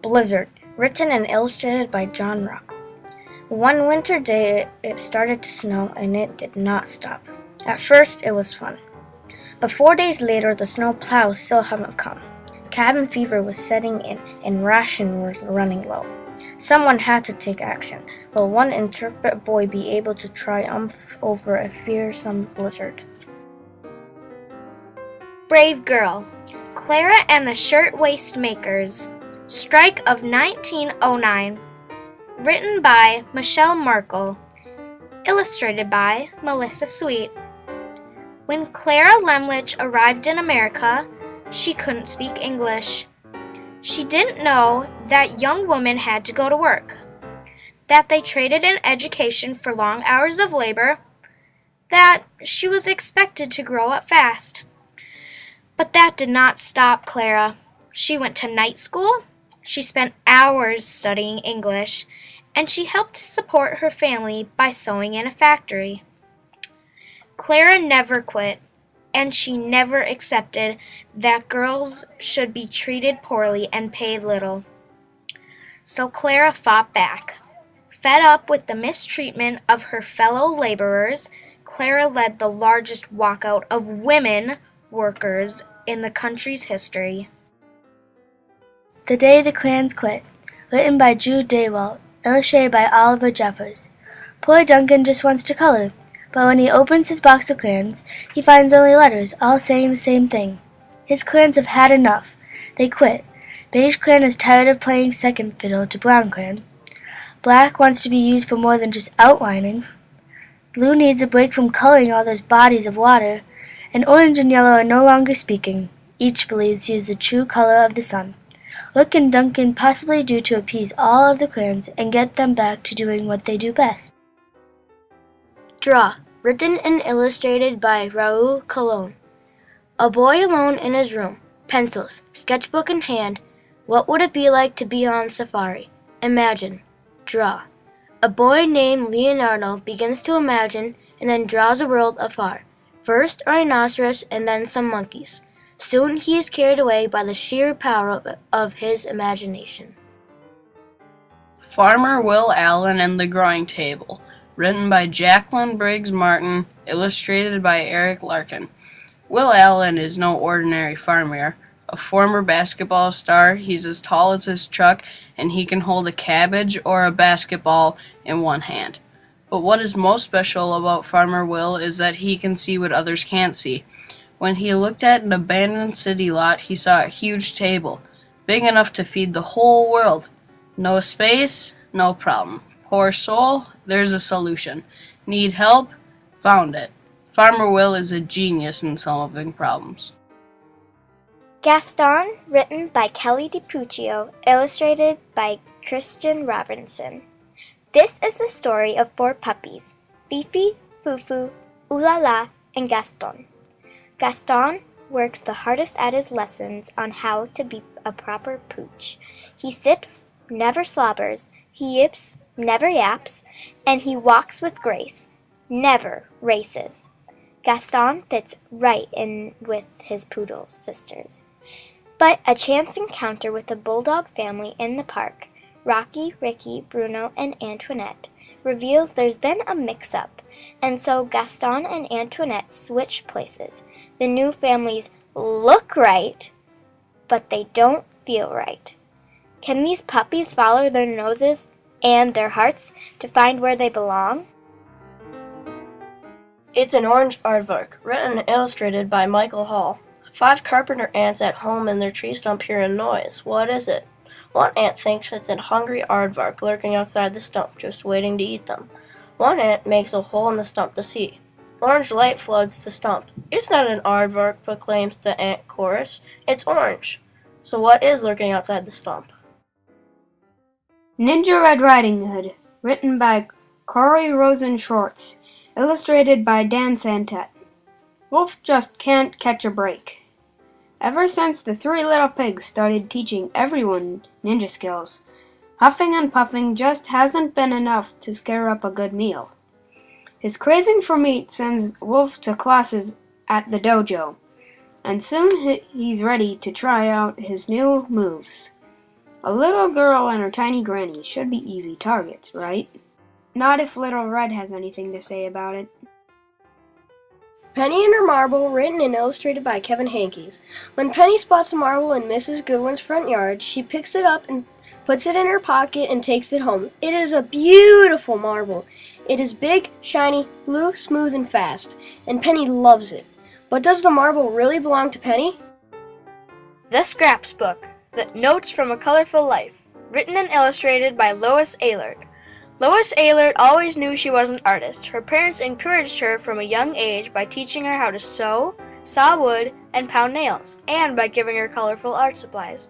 Blizzard, written and illustrated by John Rockwell. One winter day it started to snow and it did not stop. At first it was fun, but 4 days later the snow plows still haven't come. Cabin fever was setting in and ration was running low. Someone had to take action. Will one intrepid boy be able to triumph over a fearsome blizzard? Brave Girl, Clara and the Shirtwaist Makers, Strike of 1909, written by Michelle Markle, illustrated by Melissa Sweet. When Clara Lemlich arrived in America, she couldn't speak English. She didn't know that young women had to go to work, that they traded in education for long hours of labor, that she was expected to grow up fast. But that did not stop Clara. She went to night school, she spent hours studying English, and she helped support her family by sewing in a factory. Clara never quit, and she never accepted that girls should be treated poorly and paid little. So Clara fought back. Fed up with the mistreatment of her fellow laborers, Clara led the largest walkout of women workers in the country's history. The Day the Clans Quit, written by Drew Daywalt, illustrated by Oliver Jeffers. Poor Duncan just wants to color, but when he opens his box of crayons, he finds only letters, all saying the same thing. His crayons have had enough. They quit. Beige crayon is tired of playing second fiddle to brown crayon. Black wants to be used for more than just outlining. Blue needs a break from coloring all those bodies of water, and orange and yellow are no longer speaking. Each believes he is the true color of the sun. What can Duncan possibly do to appease all of the crayons and get them back to doing what they do best? Draw, written and illustrated by Raul Colon. A boy alone in his room, pencils, sketchbook in hand. What would it be like to be on safari? Imagine. Draw. A boy named Leonardo begins to imagine and then draws a world afar. First a rhinoceros and then some monkeys. Soon he is carried away by the sheer power of his imagination. Farmer Will Allen and the Growing Table, written by Jacqueline Briggs Martin, illustrated by Eric Larkin. Will Allen is no ordinary farmer. A former basketball star, he's as tall as his truck, and he can hold a cabbage or a basketball in one hand. But what is most special about Farmer Will is that he can see what others can't see. When he looked at an abandoned city lot, he saw a huge table, big enough to feed the whole world. No space? No problem. Poor soul? There's a solution. Need help? Found it. Farmer Will is a genius in solving problems. Gaston, written by Kelly DiPuccio, illustrated by Christian Robinson. This is the story of 4 puppies, Fifi, Fufu, Ulala, and Gaston. Gaston works the hardest at his lessons on how to be a proper pooch. He sips, never slobbers, he yips, never yaps, and he walks with grace, never races. Gaston fits right in with his poodle sisters. But a chance encounter with a bulldog family in the park, Rocky, Ricky, Bruno, and Antoinette, reveals there's been a mix-up, and so Gaston and Antoinette switch places. The new families look right, but they don't feel right. Can these puppies follow their noses and their hearts to find where they belong? It's an Orange Aardvark, written and illustrated by Michael Hall. 5 carpenter ants at home in their tree stump hear a noise. What is it? One ant thinks it's a hungry aardvark lurking outside the stump, just waiting to eat them. One ant makes a hole in the stump to see. Orange light floods the stump. It's not an aardvark, proclaims the ant chorus. It's orange. So what is lurking outside the stump? Ninja Red Riding Hood, written by Corey Rosen Schwartz, illustrated by Dan Santet. Wolf just can't catch a break. Ever since the 3 little pigs started teaching everyone ninja skills, huffing and puffing just hasn't been enough to scare up a good meal. His craving for meat sends Wolf to classes at the dojo, and soon he's ready to try out his new moves. A little girl and her tiny granny should be easy targets, right? Not if Little Red has anything to say about it. Penny and her marble, written and illustrated by Kevin Hankes. When Penny spots a marble in Mrs. Goodwin's front yard, she picks it up and puts it in her pocket and takes it home. It is a beautiful marble. It is big, shiny, blue, smooth, and fast, and Penny loves it. But does the marble really belong to Penny? The Scraps Book, The Notes from a Colorful Life, written and illustrated by Lois Ehlert. Lois Ehlert always knew she was an artist. Her parents encouraged her from a young age by teaching her how to sew, saw wood, and pound nails, and by giving her colorful art supplies.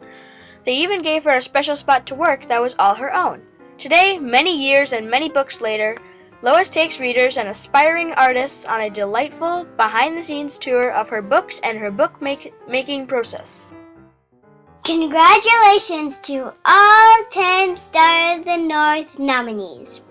They even gave her a special spot to work that was all her own. Today, many years and many books later, Lois takes readers and aspiring artists on a delightful, behind-the-scenes tour of her books and her book-making process. Congratulations to all 10 Star of the North nominees.